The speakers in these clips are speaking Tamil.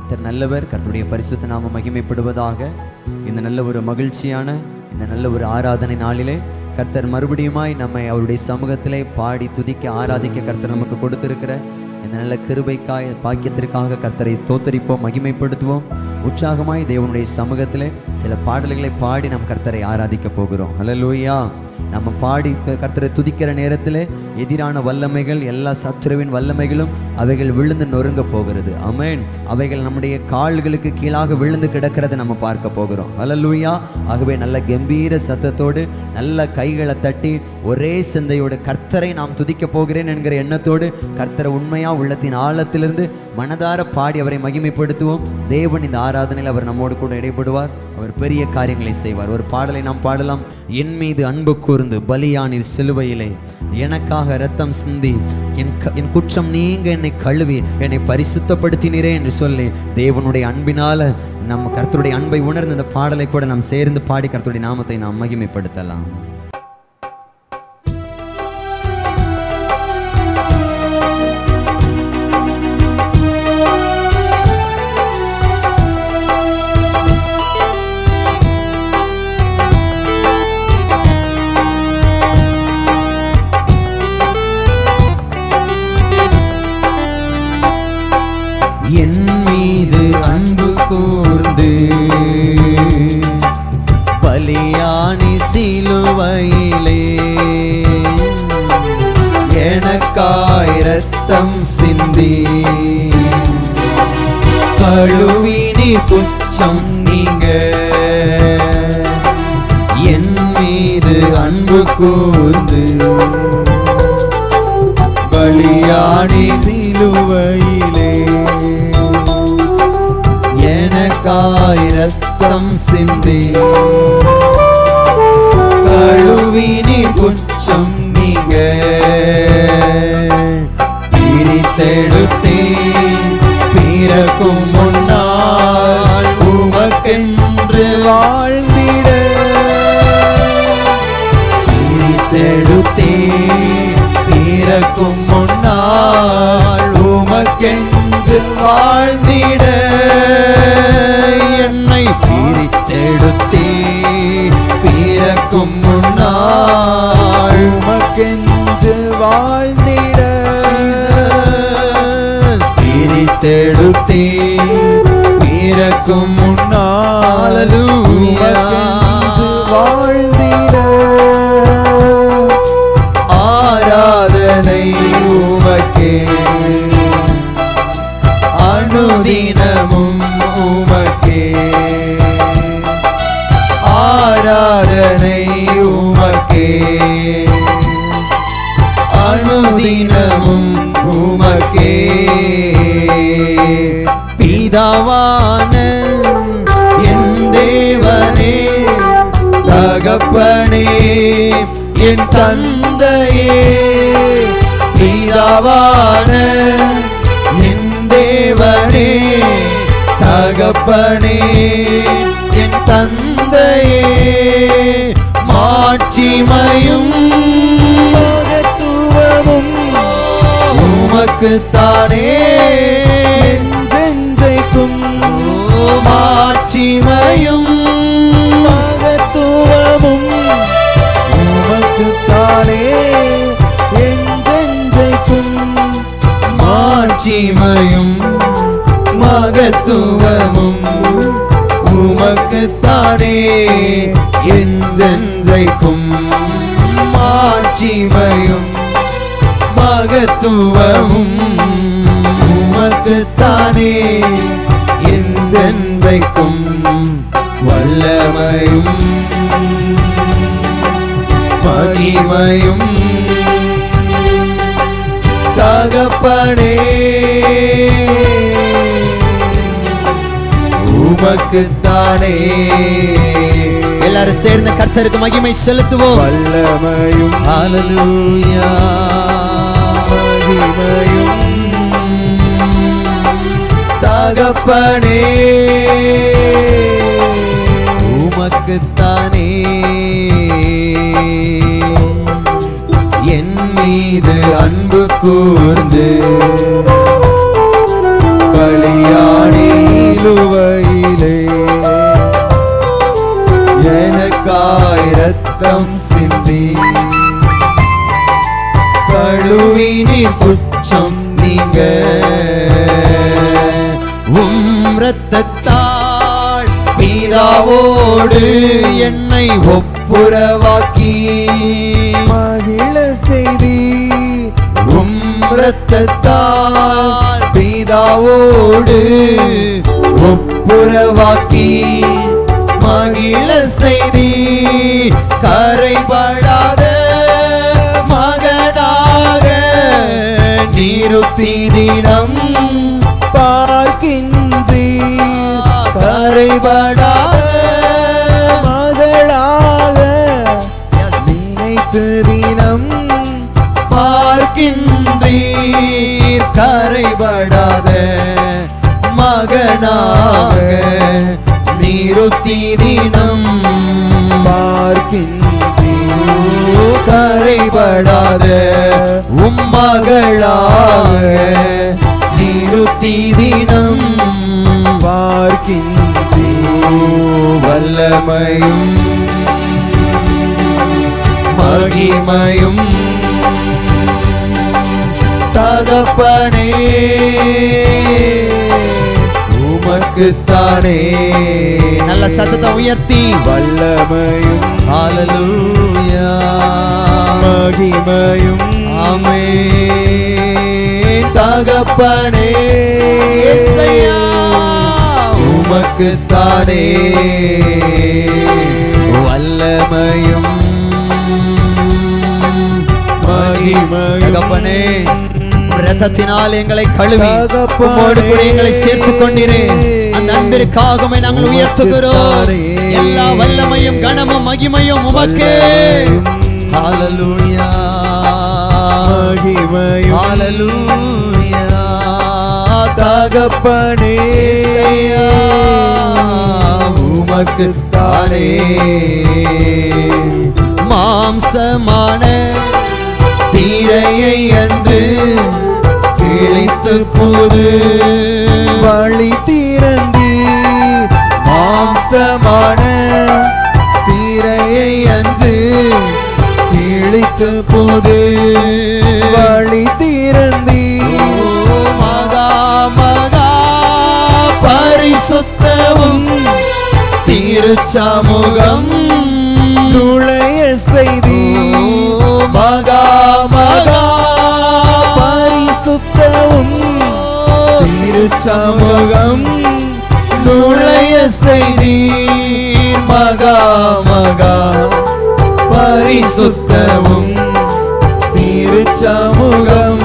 கர்த்தர் நல்லவர். கர்த்தருடைய பரிசுத்த நாமம் மகிமைப்படுவதாக. இந்த நல்ல ஒரு மகிழ்ச்சியான இந்த நல்ல ஒரு ஆராதனை நாளிலே கர்த்தர் மறுபடியுமாய் நம்மை அவருடைய சமூகத்திலே பாடி துதிக்க ஆராதிக்க கர்த்தர் நமக்கு கொடுத்திருக்கிற இந்த நல்ல கிருபைக்காய் பாக்கியத்திற்காக கர்த்தரை ஸ்தோத்தரிப்போம், மகிமைப்படுத்துவோம். உற்சாகமாய் தேவனுடைய சமூகத்திலே சில பாடல்களை பாடி நம் கர்த்தரை ஆராதிக்க போகிறோம். ஹல்லேலூயா. நம்ம பாடி கர்த்தரை துதிக்கிற நேரத்தில் எதிரான வல்லமைகள், எல்லா சத்துருவின் வல்லமைகளும் அவைகள் விழுந்து நொறுங்க போகிறது. ஆமென். அவைகள் நம்முடைய கால்களுக்கு கீழாக விழுந்து கிடக்கிறத நம்ம பார்க்க போகிறோம். ஹல்லேலூயா. ஆகவே நல்ல கம்பீர சத்தத்தோடு நல்ல கைகளை தட்டி ஒரே சிந்தையோடு கர்த்தரை நாம் துதிக்க போகிறேன் என்கிற எண்ணத்தோடு கர்த்தரை உண்மையா உள்ளத்தின் ஆழத்திலிருந்து மனதார பாடி அவரை மகிமைப்படுத்துவோம். தேவன் இந்த ஆராதனையில் அவர் நம்மோடு கூட இடைப்படுவார். அவர் பெரிய காரியங்களை செய்வார். ஒரு பாடலை நாம் பாடலாம். என் மீது அன்பு கூர்ந்து பலியானீர் சிலுவையிலே, எனக்காக இரத்தம் சிந்தி என் குற்றம் நீங்க என்னை கழுவி என்னை பரிசுத்தப்படுத்தினீரே என்று சொல்லி தேவனுடைய அன்பினால நம்ம கர்த்தருடைய அன்பை உணர்ந்து இந்த பாடலை கூட நாம் சேர்ந்து பாடி கர்த்தருடைய நாமத்தை நாம் மகிமைப்படுத்தலாம். என் மீது அன்பு கூர்ந்து பலியானி சிலுவையிலே, எனக்காய் இரத்தம் சிந்தி கழுவினி குற்றம் நீங்க. என் மீது அன்பு கூர்ந்து பலியானி சிலுவையிலே, எனக்காய் இரத்தம் சிந்தி கழுவினி குற்றம் நீங்க. பிரித்தெடுத்தே பிறக்கும் முன்னால் உமக்கென்று வாழ்ந்திட, பிரித்தெடுத்தே பிறக்கும் முன்னால் உமக்கென்று வாழ்ந்திட, என்னை பிரித்தெடுத்தே பிறக்கும் முன்னால் உமக்கென்று வாழ்ந்திட, பிரித்தெடுத்தே பிறக்கும் முன்னால் உமக்கென்று வாழ்ந்திட. ஆராதனை உமக்கே, அனுதினமும் உமக்கே, ஆராதனை உமக்கே, அனுதினமும் உமக்கே. பிதாவான என் தேவனே, தகப்பனே என் தந்தையே, பிதாவான என் தேவனே, தகப்பனே என் தந்தையே, மாட்சிமையும் மகத்துவமும் உமக்குத்தானே என்றென்றைக்கும். மாட்சிமையும் மகத்துவமும் உமக்குத்தானே என்றென்றைக்கும். மாட்சிமையும் மகத்துவமும் உமக்குத்தானே என்றென்றைக்கும். மாட்சிமையும் மகத்துவமும் உமக்குத்தானே என்றென்றைக்கும். வல்லமையும் மகிமையும் தகப்பனே உமக்குத்தானே. எல்லாரும் சேர்ந்து கர்த்தருக்கு மகிமை செலுத்துவோம். வல்லமையும் ஹல்லேலூயா, மகிமையும் தகப்பனே உமக்குத்தானே. என் மீது அன்பு கூர்ந்து பலியானி சிலுவையிலே எனக்காய் இரத்தம் சிந்தி கழுவினி குற்றம் நீங்க இரத்தத்தால் பிதாவோடு என்னை ஒப்புரவாக்கி மகிழ செய்தி இரத்தத்தால் பிதாவோடு ஒப்புரவாக்கி மகிழ செய்தி கரைபடாத மகனாக நிறுத்தி தினம் பார்க்கின்றி கரைபடாத மகளாக நினைத்து தினம் பார்க்கின்றீர் கரைபடாத மகனாக நிறுத்தி தினம் பார்க்கின்றீர் கரைபடாத மகளாக நிறுத்தி தினம் பார்க்கின்றீர் வல்லமையும் மகிமையும் தகப்பனே உமக்குத்தானே. நல்ல சத்தத்தை உயர்த்தி வல்லமையும் ஹல்லேலூயா மகிமையும் ஆமென் தகப்பனே இயேசுயா உமக்குத்தானே வல்லமையும் தகப்பனே இரத்தத்தினால் எங்களை கழுவி உம்மோடு கூட எங்களை சேர்த்துக் கொண்டீரே. அந்த அன்பிற்காகவே நாங்கள் உயர்த்துகிறோம். எல்லா வல்லமையும் கனமும் மகிமையும் உமக்கே. ஹல்லேலூயா மகிமையும் ஹல்லேலூயா தகப்பனே உமக்குத்தானே. மாம்சமான தீரையை அன்று கிழித்து போது வழி திறந்து மாம்சமான தீரையை அன்று கிழித்து போது வழி திறந்து மகா மகா பரிசுத்தமும் திருச்சமூகம் நுழைய செய்தி மகா மகா பரிசுத்தமும் திருச்சமூகம் நுழைய செய்தி மகா மகா பரிசுத்தமும் திருச்சமூகம்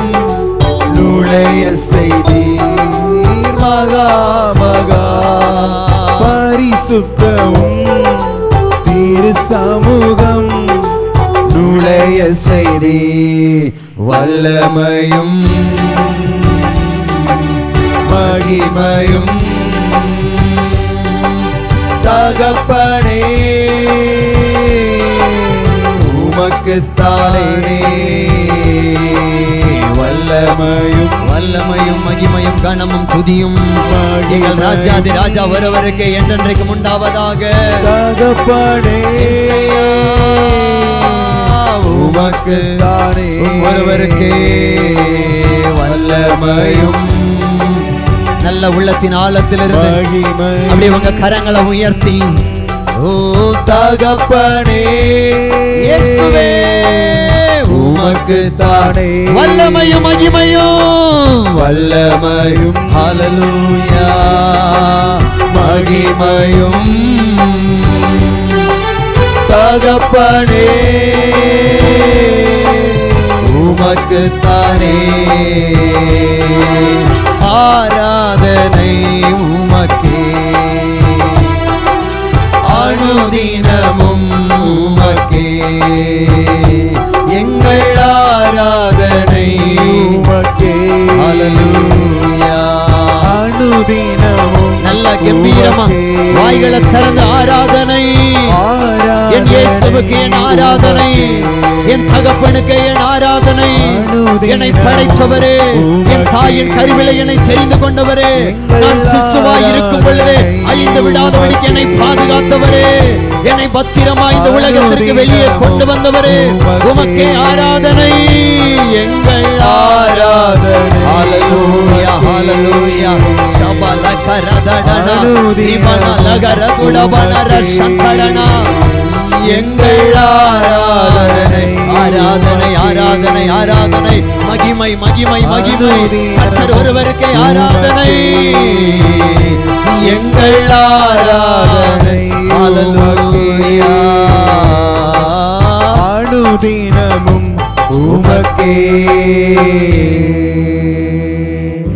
நுழைய செய்தி மகா மகா பரிசுத்தமும் திருச்சமூகம் நுழைய செய்தி வல்லமையும் மகிமையும் தகப்பனே உமக்குத்தானே. வல்லமையும் வல்லமையும் மகிமையும் கனமும் துதியும் எங்கள் ராஜாதி ராஜா ஒருவருக்கு என்றென்றைக்கு உண்டாவதாக. தகப்பனே உமக்குத்தானே ஒருவருக்கு வல்லமையும். நல்ல உள்ளத்தின் ஆழத்திலிருந்து அப்படியே உங்க கரங்களை உயர்த்தி ஓ தகப்பனே இயேசுவே உமக்குத்தானே வல்லமையும் மகிமையும் வல்லமையும் ஹல்லேலூயா மகிமையும் தகப்பனே உமக்குத்தானே ஆராதனை உமக்கே அனுதினமும் உமக்கே எங்கள் ஆராதனை உமக்கே ஹல்லேலூயா அனுதினமும் நல்ல கம்பீரமா வாய்களை திறந்து ஆராதனை என் இயேசுவுக்கு என் ஆராதனை, என் தகப்பனுக்கு என் ஆராதனை. என்னை படைத்தவரே, என் தாயின் கருவிலை என்னை தெரிந்து கொண்டவரே, நான் சிசுவாய் இருக்கும் பொழுதே அழிந்து விடாதபடிக்கு என்னை பாதுகாத்தவரே, என்னை பத்திரமாய் இந்த உலகத்திற்கு வெளியே கொண்டு வந்தவரே, உமக்கே ஆராதனை, எங்கள் ஆராதனை. ஹல்லேலூயா ஹல்லேலூயா. ஷபலகரதடனா திமனலகரதுடபனர சந்தடனா. எங்கள் ஆராதனை ஆராதனை ஆராதனை ஆராதனை. மகிமை மகிமை மகிமை கர்த்தர் ஒருவருக்கே ஆராதனை. எங்கள் ஆராதனை. ஹல்லேலூயா. அனுதினமும் உமக்கே.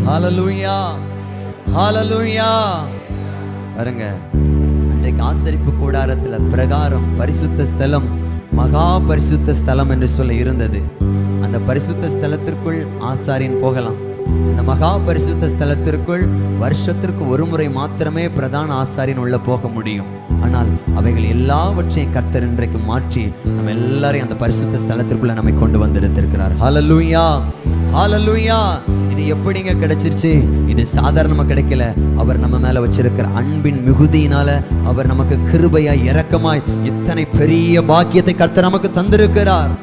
ஹல்லேலூயா ஹல்லேலூயா. பாருங்க, அன்றைக்கு ஆசரிப்பு கூடாரத்துல பிரகாரம் பரிசுத்த ஸ்தலம், மகா பரிசுத்த ஸ்தலம் என்று சொல்ல இருந்தது. அந்த பரிசுத்த ஸ்தலத்திற்குள் ஆசாரியன் போகலாம். இந்த மகா பரிசுத்த ஸ்தலத்திற்குள் வருஷத்திற்கு ஒரு முறை மாத்திரமே பிரதான ஆசாரியன் உள்ள போக முடியும். ஆனால் அவைகள் எல்லாவற்றையும் கர்த்தர் இன்றைக்கு மாற்றி நம்ம எல்லாரையும் அந்த பரிசுத்த ஸ்தலத்திற்குள்ள நம்மை கொண்டு வந்திருக்கிறார். ஹல்லேலூயா ஹல்லேலூயா. இது எப்படிங்க கிடைச்சிருச்சு? இது சாதாரணமா கிடைக்கல. அவர் நம்ம மேல வச்சிருக்கிற அன்பின் மிகுதியினால, அவர் நமக்கு கிருபையாய் இரக்கமாய் இத்தனை பெரிய பாக்கியத்தை கர்த்தர் நமக்கு தந்திருக்கிறார்.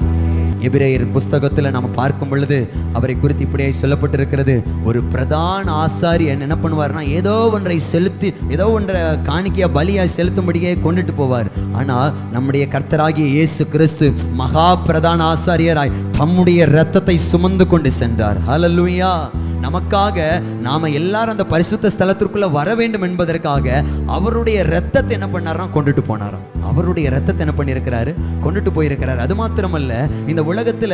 எபிரேயர் புஸ்தகத்தில் நம்ம பார்க்கும் பொழுது அவரை குறித்து இப்படியே சொல்லப்பட்டிருக்கிறது. ஒரு பிரதான ஆசாரியன் என்ன பண்ணுவார்னா, ஏதோ ஒன்றை செலுத்தி, ஏதோ ஒன்றை காணிக்கையா பலியாய் செலுத்தும்படியே கொண்டுட்டு போவார். ஆனால் நம்முடைய கர்த்தராகிய இயேசு கிறிஸ்து மகா பிரதான ஆசாரியராய் தம்முடைய இரத்தத்தை சுமந்து கொண்டு சென்றார். ஹல்லேலூயா. நமக்காக நாம எல்லாரும் அந்த பரிசுத்த ஸ்தலத்திற்குள்ள வர வேண்டும் என்பதற்காக அவருடைய இரத்தத்தை என்ன பண்ணாராம்? கொண்டுட்டு போனாராம். அவருடைய இரத்தத்தை என்ன பண்ணியிருக்கிறாரு? கொண்டுட்டு போயிருக்கிறார். அது மாத்திரமல்ல, இந்த உலகத்துல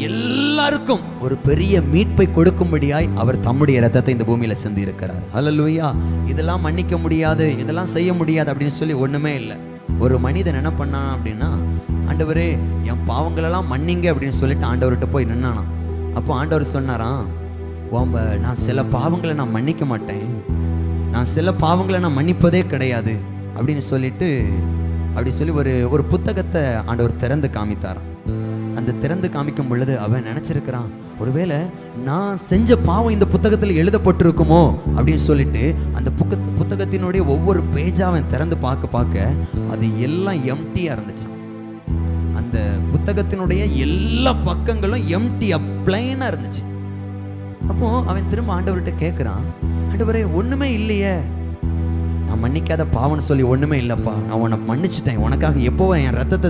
எல்லாருக்கும் ஒரு பெரிய மீட்பை கொடுக்கும்படியாய் அவர் தம்முடைய இரத்தத்தை இந்த பூமியில சிந்தி இருக்கிறார். ஹல்லேலூயா. இதெல்லாம் மன்னிக்க முடியாது, இதெல்லாம் செய்ய முடியாது அப்படின்னு சொல்லி ஒண்ணுமே இல்லை. ஒரு மனிதன் என்ன பண்ணான் அப்படின்னா, ஆண்டவரே என் பாவங்களெல்லாம் மன்னிங்க அப்படின்னு சொல்லிட்டு ஆண்டவர்கிட்ட போய் நின்னானாம். அப்போ ஆண்டவர் சொன்னாராம், நான் சில பாவங்களை நான் மன்னிக்க மாட்டேன், நான் சில பாவங்களை நான் மன்னிப்பதே கிடையாது அப்படின்னு சொல்லிட்டு அப்படி சொல்லி ஒரு புத்தகத்தை ஆண்டவர் திறந்து காமித்தாராம். அந்த திறந்து காமிக்கும் பொழுது அவன் நினைச்சிருக்கிறான், ஒருவேளை நான் செஞ்ச பாவம் இந்த புத்தகத்தில் எழுதப்பட்டிருக்குமோ அப்படின்னு சொல்லிட்டு அந்த புத்தகத்தினுடைய ஒவ்வொரு பேஜா அவன் திறந்து பார்க்க அது எல்லாம் எம்டியா இருந்துச்சு. அந்த புத்தகத்தினுடைய எல்லா பக்கங்களும் எம்டியா பிளைனா இருந்துச்சு. அப்போ அவன் திரும்ப ஆண்டவர்கிட்ட கேட்குறான், ஆண்டவரே ஒண்ணுமே இல்லையே, நான் மன்னிக்காத பாவம்னு சொல்லி ஒண்ணுமே இல்லப்பா, நான் உன்னை மன்னிச்சிட்டேன், உனக்காக எப்போ என் ரத்தத்தை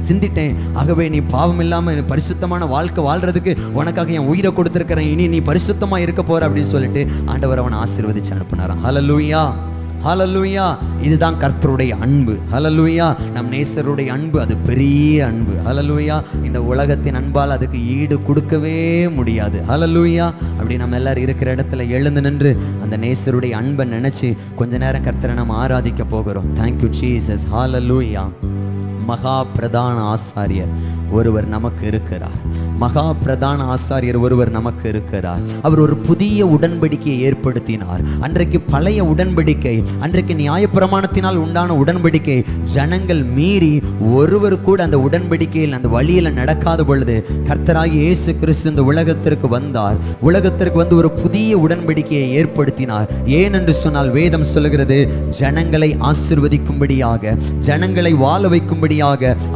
சிந்திட்டேன், ஆகவே நீ பாவம் இல்லாம பரிசுத்தமான வாழ்க்கை வாழ்றதுக்கு உனக்காக என் உயிரை கொடுத்துருக்கிறேன், இனி நீ பரிசுத்தமா இருக்க போற அப்படின்னு சொல்லிட்டு ஆண்டவர் அவனை ஆசீர்வதிச்சு அனுப்பினாராம். ஹல்லேலூயா ஹல்லேலூயா. இதுதான் கர்த்தருடைய அன்பு. ஹல்லேலூயா. நம் நேசருடைய அன்பு அது பெரிய அன்பு. ஹல்லேலூயா. இந்த உலகத்தின் அன்பால் அதுக்கு ஈடு கொடுக்கவே முடியாது. ஹல்லேலூயா. அப்படி நம்ம எல்லாரும் இருக்கிற இடத்துல எழுந்து நின்று அந்த நேசருடைய அன்பை நினைச்சு கொஞ்ச நேரம் கர்த்தரை நம்ம ஆராதிக்க போகிறோம். Thank you Jesus. ஹல்லேலூயா. மகா பிரதான ஆசாரியர் ஒருவர் நமக்கு இருக்கிறார். மகா பிரதான ஆசாரியர் ஒருவர் நமக்கு இருக்கிறார். அவர் ஒரு புதிய உடன்படிக்கையை ஏற்படுத்தினார். அன்றைக்கு பழைய உடன்படிக்கை, அன்றைக்கு நியாயப்பிரமாணத்தினால் உண்டான உடன்படிக்கை ஜனங்கள் மீறி ஒருவர் கூட அந்த உடன்படிக்கையில் அந்த வழியில நடக்காத பொழுது கர்த்தராகிய இயேசு கிறிஸ்து இந்த உலகத்திற்கு வந்தார். உலகத்திற்கு வந்து ஒரு புதிய உடன்படிக்கையை ஏற்படுத்தினார். ஏனென்று சொன்னால் வேதம் சொல்லுகிறது, ஜனங்களை ஆசீர்வதிக்கும்படியாக, ஜனங்களை வாழ வைக்கும்படியாக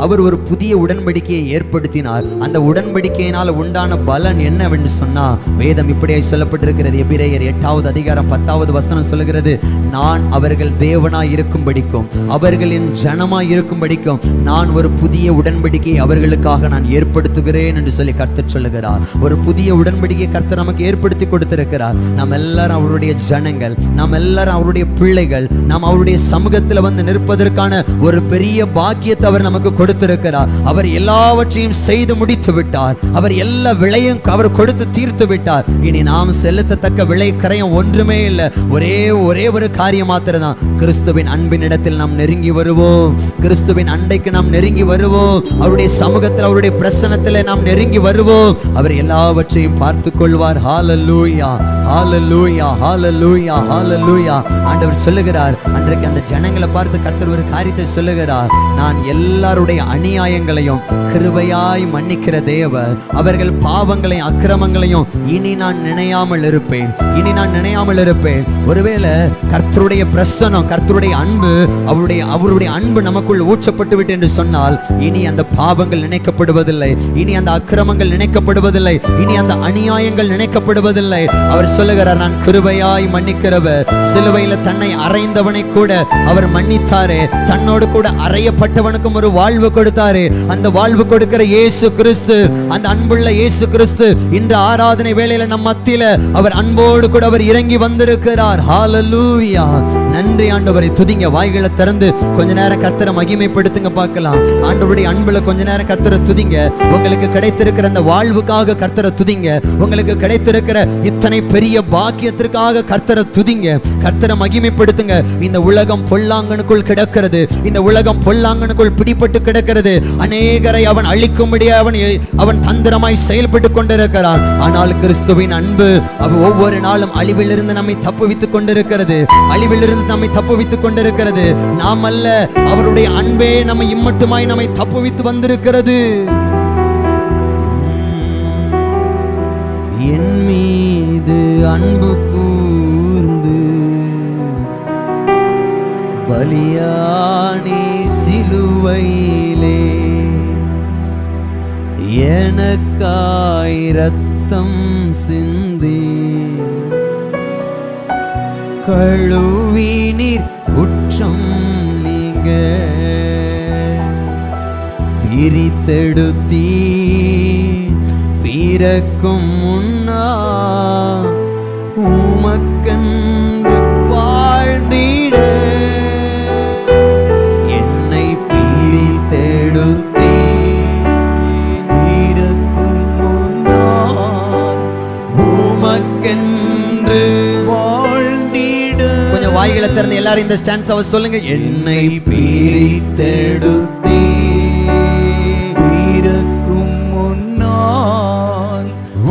அவர் ஒரு புதிய உடன்படிக்கையை ஏற்படுத்தினார். அந்த உடன்படிக்கையினால் உண்டான பலன் என்னவென்று சொன்னா வேதம் இப்படியே சொல்லப்பட்டிருக்கிறது. எபிரேயர் 8வது அதிகாரம் 10வது வசனம் சொல்லுகிறது, நான் அவர்கள் தேவனாய் இருக்கும்படிக்கும் அவர்களின் ஜனமாய் இருக்கும்படிக்கும் நான் ஒரு புதிய உடன்படிக்கையை அவர்களுக்காக நான் ஏற்படுத்துகிறேன் என்று சொல்லி கர்த்தர் சொல்லுகிறார். ஒரு புதிய உடன்படிக்கையை கர்த்தர் நமக்கு ஏற்படுத்தி கொடுத்திருக்கிறார். நாம் எல்லாரும் அவருடைய ஜனங்கள், நாம் எல்லாரும் அவருடைய பிள்ளைகள், நாம் அவருடைய சமூகத்தில் வந்து நிற்பதற்கான ஒரு பெரிய பாக்கியத்தை அவர் நமக்கு கொடுத்திருக்கிறார். அவர் எல்லாவற்றையும் செய்து முடித்து விட்டார். அவர் எல்லா விலையும் அவர் கொடுத்து தீர்த்து விட்டார். இனி நாம் செலுத்தத்தக்க விலை கரையும் ஒன்றுமே இல்லை. ஒரே ஒரு காரியம் மாத்திரம் தான். கிறிஸ்துவின் அன்பின் இடத்தில் நாம் நெருங்கி வருவோம். கிறிஸ்துவின் அண்டைக்கு நாம் நெருங்கி வருவோம். அவருடைய சமூகத்தில், அவருடைய பிரசன்னத்தில் நாம் நெருங்கி வருவோம். அவர் எல்லாவற்றையும் பார்த்து கொள்வார். ஹல்லேலூயா, ஹல்லேலூயா, ஹல்லேலூயா, ஹல்லேலூயா. ஆண்டவர் சொல்லுகிறார், அன்றைக்கு அந்த ஜனங்களை பார்த்து கர்த்தர் ஒரு காரியத்தை சொல்லுகிறார். நான் எல்லாருடைய அநியாயங்களையும் கிருபையாய் மன்னிக்கிற தேவர். அவர்கள் பாவங்களையும் அக்கிரமங்களையும் இனி நான் நினையாமல் இருப்பேன். இனி நான் நினையாமல் இருப்பேன். ஒருவேளை கர்த்தருடைய பிரசன்னம், கர்த்தருடைய அன்பு, அவருடைய அன்பு நமக்குள் ஊற்றப்பட்டு விட்டு என்று சொன்னால் இனி அந்த பாவங்கள் நினைக்கப்படுவதில்லை. இனி அந்த அக்கிரமங்கள் நினைக்கப்படுவதில்லை. இனி அந்த அநியாயங்கள் நினைக்கப்படுவதில்லை. அவர் சொல்லுகிறார், நான் கிருபையாய் மன்னிக்கிறவர். சிலுவையில தன்னை அறைந்தவனை கூட அவர் மன்னித்தாரே. தன்னோடு கூட அறையப்பட்டவனுக்கும் ஒரு வாழ்வு கொடுத்தாரே. அந்த வாழ்வு கொடுக்கிற இயேசு கிறிஸ்து, அந்த அன்புள்ள இயேசு கிறிஸ்து இன்று ஆராதனை வேளையில நம் மத்தியில அவர் அன்போடு கூட அவர் இறங்கி வந்திருக்கிறார். ஹல்லேலூயா. நன்றி ஆண்டவரை. துதிங்க, வாய்களை திறந்து கொஞ்ச நேரம் கர்த்தரை மகிமைப்படுத்துங்க பார்க்கலாம். ஆண்டவருடைய அன்புல கொஞ்ச நேரம் கர்த்தரை துதிங்க. உங்களுக்கு கிடைத்திருக்கிற அந்த வாழ்வுக்காக கர்த்தரை துதிங்க. உங்களுக்கு கிடைத்திருக்கிற இத்தனை பெரிய பாக்கியத்திற்காக கர்த்தரை துதிங்க. கர்த்தரை மகிமைப்படுத்துங்க. இந்த உலகம் பொல்லாங்கனுக்குள் கிடக்கிறது. இந்த உலகம் பொல்லாங்கனுக்குள் பிடிபட்டு கிடக்கிறது. அநேகரை அவன் அழிக்கும்படியாக அவன் தந்திரமாய் செயல்பட்டு கொண்டிருக்கிறான். ஆனால் கிறிஸ்துவின் அன்பு அவர் ஒவ்வொரு நாளும் அழிவிலிருந்து நம்மை தப்புவித்துக் கொண்டிருக்கிறது. அழிவிலிருந்து நம்மை தப்புவித்துக் கொண்டிருக்கிறது. நாம் அல்ல, அவருடைய அன்பே நம்மை இம்மட்டுமாய் நம்மை தப்புவித்து வந்திருக்கிறது. என் மீது அன்பு கூர்ந்து பலியானி சிலுவையிலே எனக்காய் ரத்தம் சிந்தி கழுவினீர் குற்றம் நீங்க பிரித்தெடுத்தீ பிறக்கும் முன்னா உமக்கென்று வாழ்ந்திட என்னை பிரித்தெடுத்தீ பிறக்கும் முன்னா உமக்கென்று வாழ்ந்திட. கொஞ்சம் வாய்களை திறந்து எல்லாரும் இந்த ஸ்டான்ஸாவை சொல்லுங்க. என்னை பிரித்தெடுத்தீ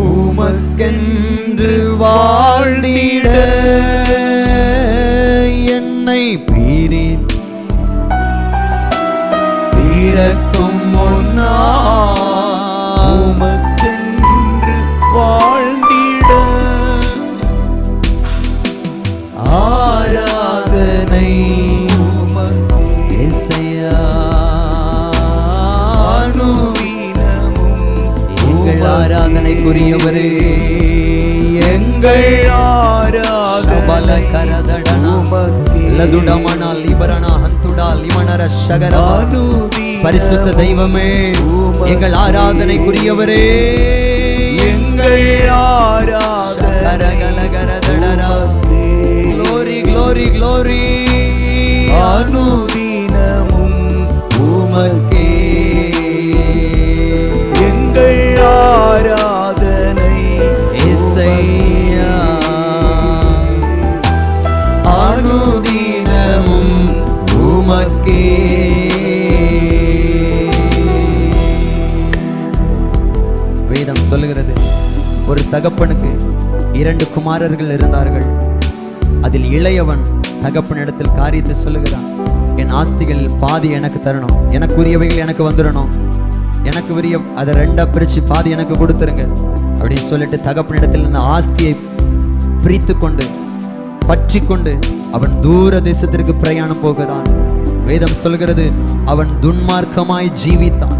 உமக்கென்று வாழ்ந்திட என்னை பிறக்கும் முன்னா உமக்கென்று வாழ்ந்திட. ஆராதனை உமக்கு இயேசையா, ஆராதனைக்குரியவரே, எங்கள் ஆராதனை பரிசுத்த தெய்வமே, எங்கள் ஆராதனைக்குரியவரே, எங்கள் ஆராதனை. Glory, glory, glory. அனுதினமும் உமக்கே எங்கள் ஆராதனை இயேசையா. அனுதினமும் உமக்கே. வேதம் சொல்லுகிறது, ஒரு தகப்பனுக்கு 2 குமாரர்கள் இருந்தார்கள். அதில் இளையவன் தகப்பனிடத்தில் காரியத்தை சொல்லுகிறான், என் ஆஸ்திகளில் பாதி எனக்கு தரணும், எனக்குரியவைகள் எனக்கு வந்துடணும், எனக்கு உரிய அதை 2ஆ பிரிச்சு பாதி எனக்கு கொடுத்துருங்க அப்படின்னு சொல்லிட்டு தகப்பனிடத்தில் அந்த ஆஸ்தியை பிரித்து கொண்டு பற்றி கொண்டு அவன் தூர தேசத்திற்கு பிரயாணம் போகிறான். வேதம் சொல்கிறது, அவன் துன்மார்க்கமாய் ஜீவித்தான்.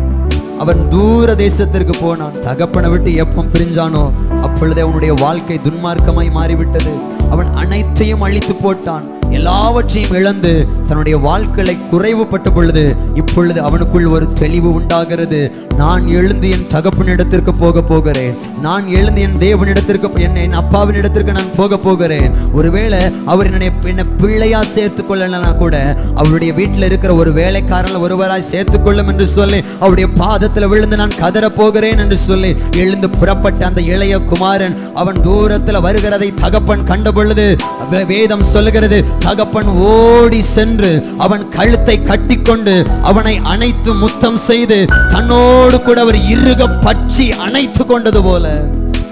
அவன் தூர தேசத்திற்கு போனான். தகப்பனை விட்டு எப்போ பிரிஞ்சானோ அப்பொழுதே அவனுடைய வாழ்க்கை துன்மார்க்கமாய் மாறிவிட்டது. அவன் அனைத்தையும் அழித்து போட்டான். எல்லாவற்றையும் இழந்து தன்னுடைய வாழ்க்கையை குறைவுபட்ட பொழுது இப்பொழுது அவனுக்குள் ஒரு தெளிவு உண்டாகிறது. நான் எழுந்து என் தகப்பனிடத்திற்கு போக போகிறேன். நான் எழுந்து என் தேவனிடத்திற்கு என் அப்பாவின் இடத்திற்கு நான் போக போகிறேன். ஒருவேளை அவர் என்னை பிள்ளையா சேர்த்து கொள்ளலனா கூட அவருடைய வீட்டில் இருக்கிற ஒரு வேலைக்காரன் ஒருவராய் சேர்த்துக் கொள்ளும் என்று சொல்லி அவருடைய பாதத்தில் விழுந்து நான் கதற போகிறேன் என்று சொல்லி எழுந்து புறப்பட்ட அந்த இளைய குமாரன் அவன் தூரத்தில் வருகிறதை தகப்பன் கண்ட பொழுது வேதம் சொல்லுகிறது, தகப்பன் ஓடி சென்று அவன் கழுத்தை கட்டிக்கொண்டு அவனை அணைத்து முத்தம் செய்து தன்னோடு கூட அவர் இறுக பற்றி அணைத்து கொண்டது போல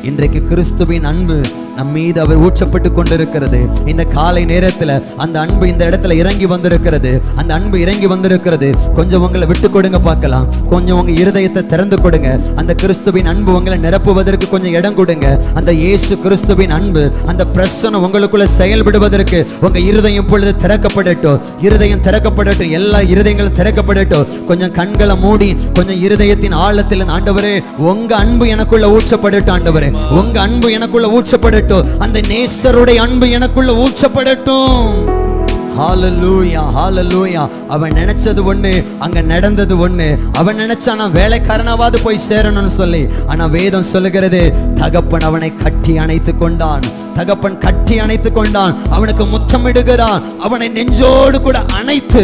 இன்றைக்கு கிறிஸ்துவின் அன்பு நம் மீது அவர் ஊற்றப்பட்டு கொண்டிருக்கிறது. இந்த காலை நேரத்தில் அந்த அன்பு இந்த இடத்துல இறங்கி வந்திருக்கிறது. அந்த அன்பு இறங்கி வந்திருக்கிறது. கொஞ்சம் உங்களை விட்டு கொடுங்க பார்க்கலாம். கொஞ்சம் உங்க இருதயத்தை திறந்து கொடுங்க. அந்த கிறிஸ்துவின் அன்பு உங்களை நிரப்புவதற்கு கொஞ்சம் இடம் கொடுங்க. அந்த இயேசு கிறிஸ்துவின் அன்பு அந்த பிரசன்னம் உங்களுக்குள்ள செயல்படுவதற்கு உங்க இருதயம் பொழுது திறக்கப்படட்டும். இருதயம் திறக்கப்படட்டும். எல்லா இருதயங்களும் திறக்கப்படட்டும். கொஞ்சம் கண்களை மூடி கொஞ்சம் இருதயத்தின் ஆழத்தில், ஆண்டவரே உங்க அன்பு எனக்குள்ள ஊற்றப்படட்டும். ஆண்டவரே உங்க அன்பு எனக்குள்ள ஊற்றப்படட்டும். அந்த நேசருடைய அன்பு எனக்குள்ள ஊற்றப்படட்டும். ஹalleluya ஹalleluya. அவன் நினைச்சது ஒண்ணு, அங்க நடந்தது ஒண்ணு. அவன் நினைச்சா நான் வேலைக்காரனாவது போய் சேரணும்னு சொல்லி, ஆனா வேதம் சொல்லுகிறது தகப்பன் அவனை கட்டி அணைத்து கொண்டான். தகப்பன் கட்டி அணைத்து கொண்டான். அவனுக்கு முத்தமிடுகிறான். அவனை நெஞ்சோடு கூட அணைத்து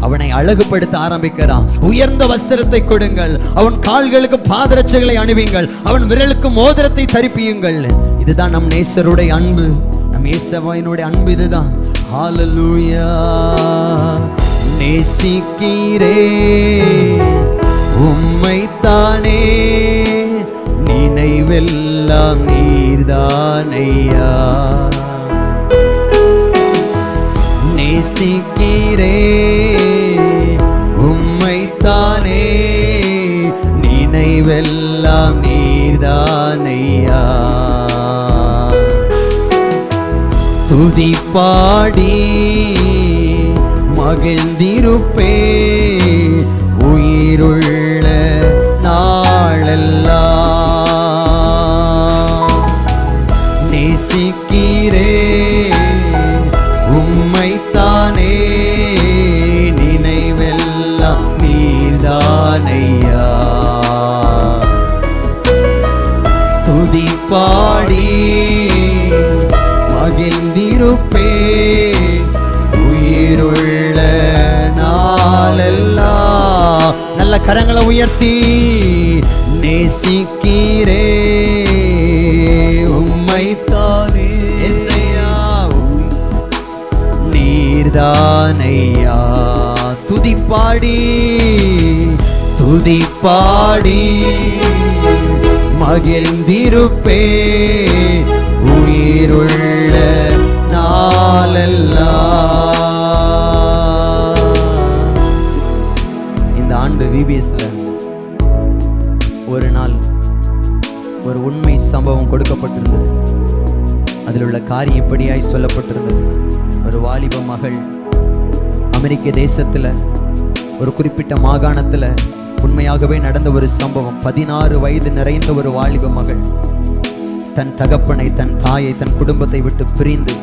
அவனை அழகுபடுத்த ஆரம்பிக்கிறான். உயர்ந்த வஸ்திரத்தை கொடுங்கள். அவன் கால்களுக்கு பாதரட்சைகளை அணிவிங்கள். அவன் விரலுக்கு மோதிரத்தை தரிப்பியுங்கள். இதுதான் நம் நேசருடைய அன்பு. நம் இயேசுவினுடைய அன்பு இதுதான். ஹalleluya. நேசிக்கிறே உம்மைத்தானே, நினைவெல்லாம் நீர்தானையா. நேசிக்கிறே உம்மைத்தானே, நினைவெல்லாம் நீர்தானையா. துதி பாடி மகிழ்ந்திருப்பே உயிருள்ள நாளெல்லாம். நேசிக்கிறே உம்மைத்தானே, நினைவெல்லாம் நீர்தானையா. துதி பாடி மகிழ்ந்திருப்பே உயிருள்ள நாளெல்லாம். நல்ல கரங்களை உயர்த்தி நேசிக்கிறே உம்மைத்தானே இயேசுயா, நீர்தானையா. துதி பாடி துதி பாடி மகிழ்ந்திருப்பே உயிருள்ள நாளெல்லாம். இந்த ஆண்டு VBSல ஒரு நாள் ஒரு உண்மை சம்பவம் கொடுக்கப்பட்டிருந்தது. அதில் உள்ள காரியம் இப்படியாய் சொல்லப்பட்டிருந்தது. ஒரு வாலிப மகள் அமெரிக்க தேசத்துல ஒரு குறிப்பிட்ட மாகாணத்துல உண்மையாகவே நடந்த ஒரு சம்பவம். 16 வயது நிறைந்த ஒரு வாலிப மகள் தன் தகப்பனை, தன் தாயை, தன் குடும்பத்தை விட்டு பிரிந்து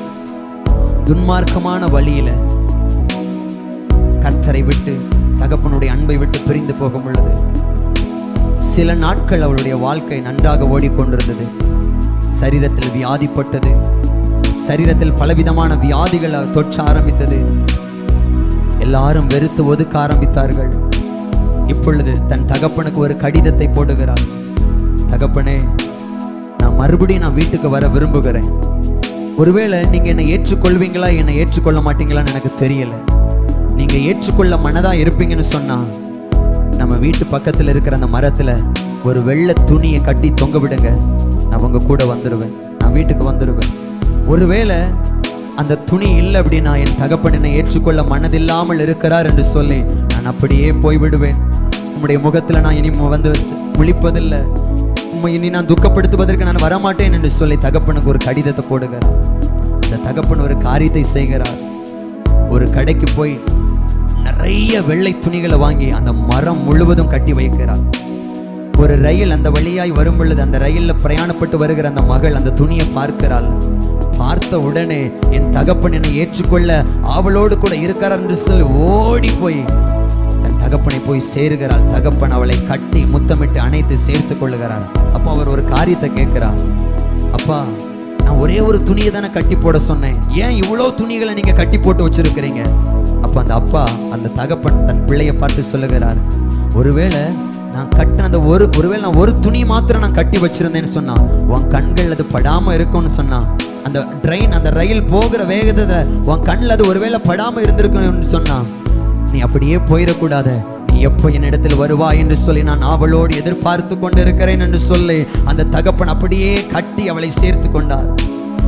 துன்மார்க்கமான வழியில கர்த்தரை விட்டு, தகப்பனுடைய அன்பை விட்டு பிரிந்து போகும் பொழுது சில நாட்கள் அவளுடைய வாழ்க்கை நன்றாக ஓடிக்கொண்டிருந்தது. சரீரத்தில் வியாதிப்பட்டது. சரீரத்தில் பலவிதமான வியாதிகள் தொற்ற ஆரம்பித்தது. எல்லாரும் வெறுத்து ஒதுக்க ஆரம்பித்தார்கள். இப்பொழுது தன் தகப்பனுக்கு ஒரு கடிதத்தை போடுகிறாள். தகப்பனே, நான் மறுபடியும் வீட்டுக்கு வர விரும்புகிறேன். ஒருவேளை நீங்க என்னை ஏற்றுக்கொள்வீங்களா, என்னை ஏற்றுக்கொள்ள மாட்டீங்களான்னு எனக்கு தெரியல. நீங்க ஏற்றுக்கொள்ள மனதா இருப்பீங்கன்னு சொன்னா நம்ம வீட்டு பக்கத்துல இருக்கிற அந்த மரத்துல ஒரு வெள்ளை துணியை கட்டி தொங்க விடுங்க. நான் உங்க கூட வந்துடுவேன். நான் வீட்டுக்கு வந்துடுவேன். ஒருவேளை அந்த துணி இல்லை அப்படின்னா என் தகப்பன் என்னை ஏற்றுக்கொள்ள மனதில்லாமல் இருக்கிறார் என்று சொல்லி நான் அப்படியே போய்விடுவேன். உம்முடைய முகத்துல நான் இனி வந்து முழிப்பதில்லை. இனி நான் துக்கப்படுத்துவதற்கு நான் வரமாட்டேன் என்று சொல்லி தகப்பனுக்கு ஒரு கடிதத்தை போடுகிறார். அந்த தகப்பன் ஒரு காரியத்தை செய்கிறார். ஒரு கடைக்கு போய் நிறைய வெள்ளை துணிகளை வாங்கி அந்த மரம் முழுவதும் கட்டி வைக்கிறார். ஒரு ரயில் அந்த வழியாய் வரும் பொழுது அந்த ரயில்ல பிரயாணப்பட்டு வருகிற அந்த மகள் அந்த துணியை பார்க்கிறாள். பார்த்த உடனே என் தகப்பன் என்னை ஏற்றுக்கொள்ள அவளோடு கூட இருக்கிறார் என்று சொல்லி ஓடி போய் தன் தகப்பனை போய் சேருகிறாள். தகப்பன் அவளை கட்டி முத்தமிட்டு அணைத்து சேர்த்து கொள்ளுகிறார். அப்போ அவர் ஒரு காரியத்தை கேட்கிறார். அப்பா, நான் ஒரே ஒரு துணியை தானே கட்டி போட சொன்னேன், ஏன் இவ்வளோ துணிகளை நீங்க கட்டி போட்டு வச்சிருக்கிறீங்க? அப்ப அந்த அப்பா, அந்த தகப்பன் தன் பிள்ளையை பார்த்து சொல்லுகிறார், ஒருவேளை நான் கட்டின அந்த ஒருவேளை நான் ஒரு துணி மாத்திரம் நான் கட்டி வச்சிருந்தேன்னு சொன்னா உன் கண்கள் அது படாம இருக்கும்னு சொன்னான். அந்த ட்ரெயின், அந்த ரயில் போகிற வேகத்தை உன் கண்ணில் அது ஒருவேளை படாம இருந்திருக்கணும்னு சொன்னான். நீ அப்படியே போயிடக்கூடாது, நீ எப்போ என்னிடத்தில் வருவாய் என்று சொல்லி நான் அவளோடு எதிர்பார்த்து கொண்டு இருக்கிறேன் என்று சொல்லி அந்த தகப்பன் அப்படியே கட்டி அவளை சேர்த்து கொண்டார்.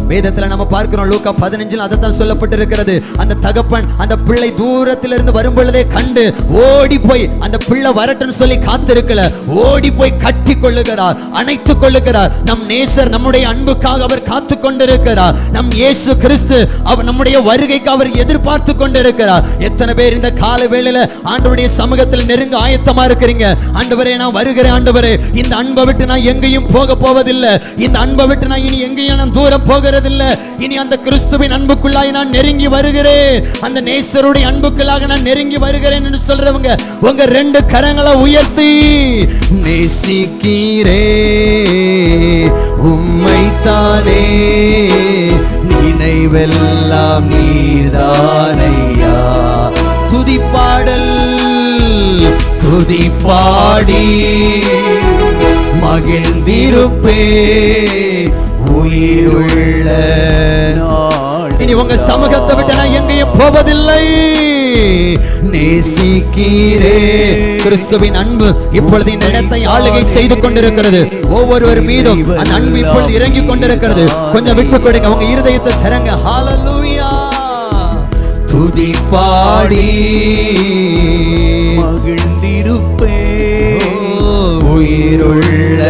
வேதத்துல நம்ம பார்க்கிறோம், லூக்கா 15 அதைத்தான் சொல்லப்பட்டிருக்கிறது. அந்த தகப்பன் அந்த பிள்ளை தூரத்திலிருந்து வரும் பொழுதே கண்டு ஓடி போய் அந்த பிள்ளை வரட்டுன்னு சொல்லி காத்திருக்கல, ஓடி போய் கட்டி கொள்ளுகிறார், அணைத்து கொள்ளுகிறார். நம் நேசர் நம்முடைய அன்புக்காக அவர் காத்து கொண்டிருக்கிறார். நம் இயேசு கிறிஸ்து அவர் நம்முடைய வருகைக்கு அவர் எதிர்பார்த்து கொண்டிருக்கிறார். எத்தனை பேர் இந்த கால வேளையில ஆண்டவருடைய சமூகத்தில் நெருங்க ஆயத்தமா இருக்கிறீங்க? ஆண்டவரே, நான் வருகிறேன் ஆண்டவரே, இந்த அன்பை விட்டு நான் எங்கேயும் போக போவதில்லை, இந்த அன்பை விட்டு நான் இனி எங்கேயும் நான் தூரம் போக இனி அந்த கிறிஸ்துவின் அன்புக்குள்ளாய் நான் நெருங்கி வருகிறேன், அந்த நேசருடைய அன்புக்குள்ளாக நான் நெருங்கி வருகிறேன் என்று சொல்றவங்க உங்க 2 கரங்களை உயர்த்தி, நேசிக்கிறே உம்மைத்தானே நினைவெல்லாம் நீர்தானையா, துதிப்பாடல் துதிப்பாடி மகிழ்ந்திருப்பே உயிருள்ள நாள். இனி உங்க சமூகத்தை விட்டு நான் எங்கேயும் போவதில்லை. நேசிக்கிறே. கிறிஸ்துவின் அன்பு இப்பொழுது இந்த இடத்தை ஆளுகை செய்து கொண்டிருக்கிறது. ஒவ்வொருவர் மீதும் அந்த அன்பு இப்பொழுது இறங்கி கொண்டிருக்கிறது. கொஞ்சம் விட்டு கொடுங்க, உங்க இருதயத்தை திறங்க. ஹல்லேலூயா. துதி பாடி மகிழ்ந்திருப்பே உயிருள்ள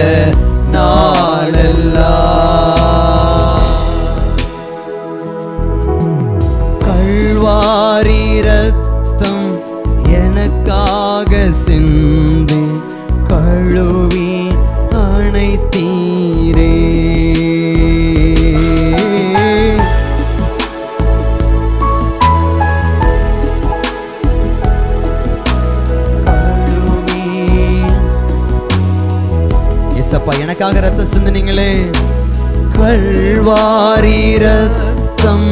கல்வாரி ரத்தம் எனக்காக சிந்தி கழுவி அணைத்தீரே. ஏசப்பா, எனக்காக ரத்தம் சிந்தினீங்களே. கல்வாரி ரத்தம்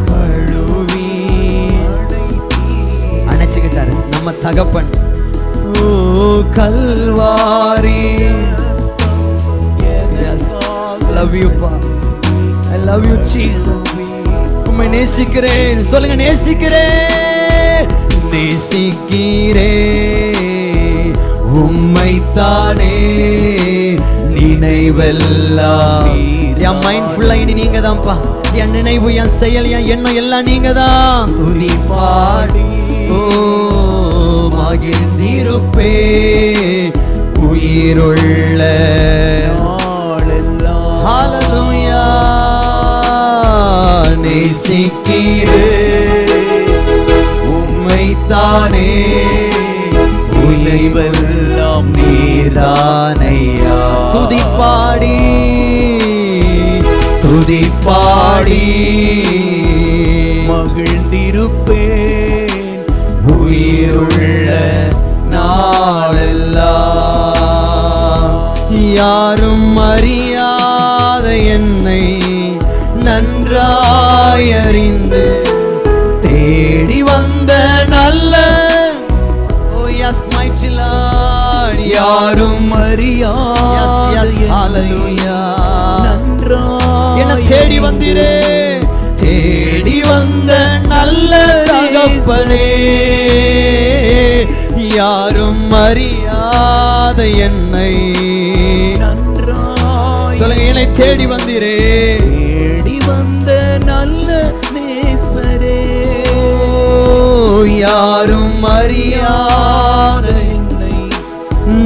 கழுவி அணைச்சுக்கிட்டாரு நம்ம தகப்பன். ஓ Kalvari. love you pa, I love you Jesus. உம்மை நேசிக்கிறேன் சொல்லுங்க. நேசிக்கிறேன், நேசிக்கிறேன் உம்மைத்தானே நினைவெல்லாம். என் மைண்ட் ஃபுல்லா இனி நீங்க தான்ப்பா. என் நினைவு, என் செயல், என் எண்ணம் எல்லாம் நீங்க தான். துதி பாடி ஓ மகிழ்ந்திருப்பே உயிருள்ள நாளெல்லாம். ஹல்லேலூயா. நேசிக்கிறே உம்மைத்தானே உயிரெல்லாம் நீர்தானையா. துதிப்பாடி துதிப்பாடி மகிழ்ந்திருப்பேன் உயிருள்ள நாளெல்லாம். யாரும் அறியாத என்னை நன்றாய் அறிந்து தேடி வந்த நல்ல யாரும் என்ன தேடி வந்தீரே. தேடி வந்த நல்ல தகப்பனே, யாரும் அறியாத என்னை சொல்லுங்க. என்னை தேடி வந்தீரே. தேடி வந்த நல்ல நேசரே, யாரும் அறியாத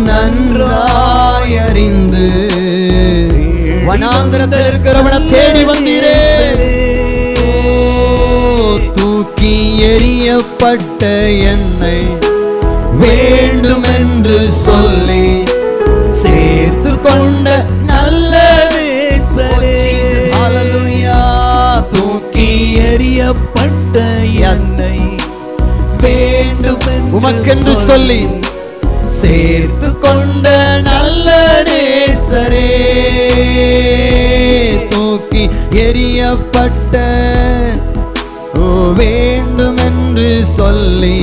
நன்றாய் அறிந்து வனாந்திரத்தில் இருக்கிறவன தேடி வந்தீரே. தூக்கி எறியப்பட்ட என்னை வேண்டும் என்று சொல்லி சேர்த்து கொண்ட நல்ல உமக்கென்று சொல்லி சேர்த்து கொண்ட நல்ல நேசரே, தூக்கி எறியப்பட்ட வேண்டும் என்று சொல்லி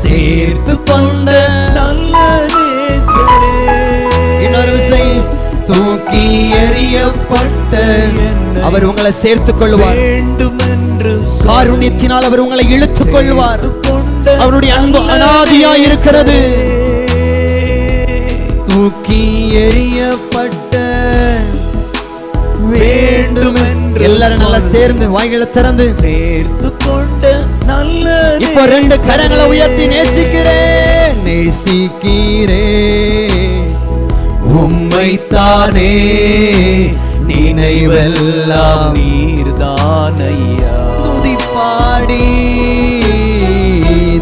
சேர்த்து கொண்ட நல்ல நேசரே. இன்னொரு விசை, தூக்கி எறியப்பட்ட அவர் உங்களை சேர்த்துக் கொள்வார். காருண்யத்தினால் அவர் உங்களை இழுத்துக் கொள்வார். அவருடைய அன்பு அனாதியாய் இருக்கிறது. தூக்கி எறியப்பட்ட வேண்டும். எல்லாரும் நல்லா சேர்ந்து வாய்களை திறந்து சேர்த்து கொண்டு நல்ல. இப்போ 2 கரங்களை உயர்த்தி நேசிக்கிறேன், நேசிக்கிறேன் உம்மைத்தானே, நினைவெல்லாம் நீர்தானையா. துதி பாடி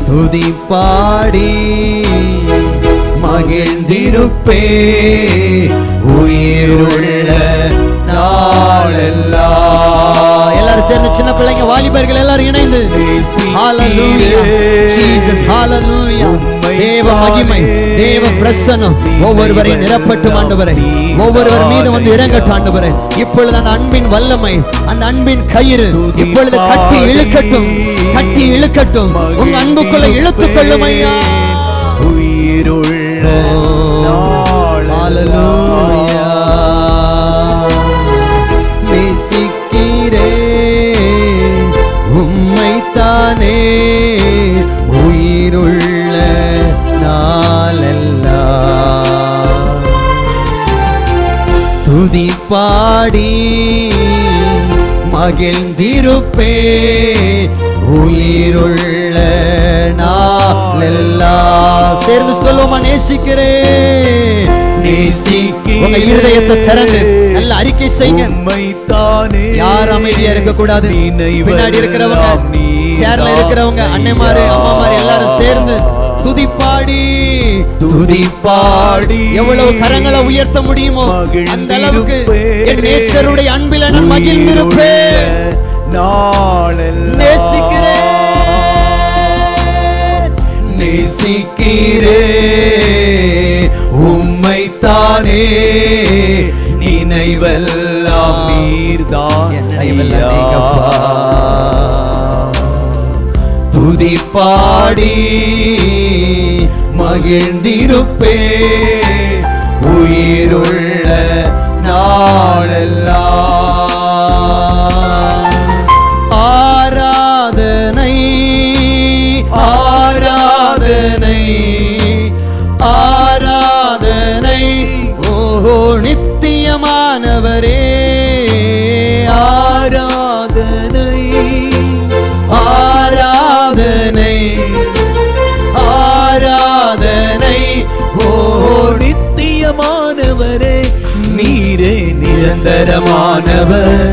துதி பாடி மகிழ்ந்திருப்பே உயிருள்ள நாளெல்லாம். எல்லாரும் சேர்ந்து சின்ன பிள்ளைங்க வாலிபர்கள் எல்லாரும் இணைந்து ஹalleluya Jesus hallelujah. தேவ மகிமை தேவ பிரசன்னம் ஒவ்வொருவரையும் நிரப்பட்டும் ஆண்டவரே. ஒவ்வொருவர் மீது வந்து இறங்கட்டும் ஆண்டவரே. இப்பொழுது அந்த அன்பின் வல்லமை, அந்த அன்பின் கயிறு இப்பொழுது கட்டி இழுக்கட்டும், கட்டி இழுக்கட்டும். உங்க அன்புக்குள்ள இழுத்துக் கொள்ளும் ஐயா. உயிருள்ள ஹalleluya. நேசிக்கிறே உம்மைத்தானே, உயிருள்ள நாளெல்லாம் துதி பாடி மகிழ்ந்திருப்பே உயிருள்ள நாளெல்லாம். சேர்ந்து சொல்லுவோமா, நேசிக்கிறேன் நேசிக்கிறேன். உங்க இருதயத்தை திறந்து நல்ல அறிக்கை செய்யுங்க. யார் அமைதியா இருக்க கூடாது. பின்னாடி இருக்கிறவங்க, சேர்ல இருக்கிறவங்க, அன்னைமாரு அம்மாமாரு எல்லாரும் சேர்ந்து துதிப்பாடி துதிப்பாடி எவ்வளவு கரங்களை உயர்த்த முடியுமோ அந்த அளவுக்கு என் நேசருடைய அன்பில் நான் மகிழ்ந்திருப்பேன். நேசிக்கிறேன் நேசிக்கிறேன் உம்மைத்தானே, நினைவெல்லாம் நீர்தான் ஐயா. துதிப்பாடி மகிழ்ந்திருப்பே உயிருள்ள நாளெல்லாம். ஆராதனை ஆராதனை ஆராதனை ஓஹோ நித்தியமானவரே. ஆராதனை ஆராதனை ஆராதனை ஓ நித்தியமானவரே. நீரே நிரந்தரமானவர்,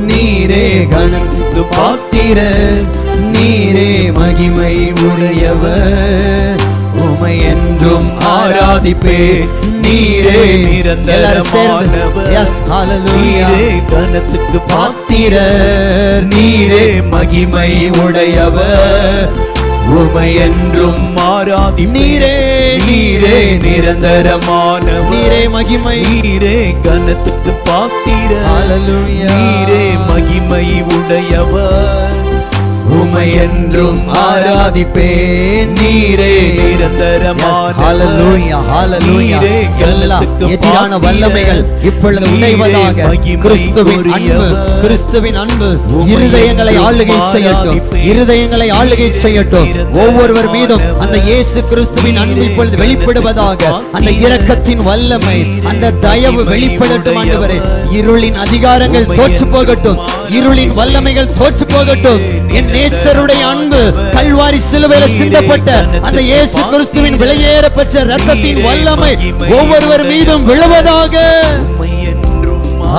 நீரே கணக்கு பாத்திர, நீரே மகிமை உடையவர், உமை என்றும் ஆராதிப்பே. நீரே நிரந்தரமானவர், நீரே கணத்துக்கு பாத்திர, நீரே மகிமை உடையவர், உமை என்றும் ஆராதி. நீரே நீரே நிரந்தரமானவர், நீரே மகிமை, நீரே கனத்துக்கு பாத்திர, நீரே மகிமை உடையவர், உமை என்றும் ஆராதிப்பேன். நீரே நிரந்தரமானவர், எல்லா எதிரான வல்லமைகள் இப்பொழுது உடைவதாக. கிறிஸ்துவின் அன்பு, கிறிஸ்துவின் அன்பு இருதயங்களை ஆளுகை செய்யட்டும், இருதயங்களை ஆளுகை செய்யட்டும். ஒவ்வொருவர் மீதும் அந்த இயேசு கிறிஸ்துவின் அன்பு இப்பொழுது வெளிப்படுவதாக. அந்த இரக்கத்தின் வல்லமை, அந்த தயவு வெளிப்படட்டும் ஆண்டவரே. இருளின் அதிகாரங்கள் தோற்று போகட்டும், இருளின் வல்லமைகள் தோற்று போகட்டும். என் நேசருடைய அன்பு கல்வாரி சிலுவையில சிந்தப்பட்ட அந்த இயேசு கிறிஸ்துவின் விலையேற பெற்ற இரத்தத்தின் வல்லமை ஒவ்வொருவர் மீதும் விழுவதாக.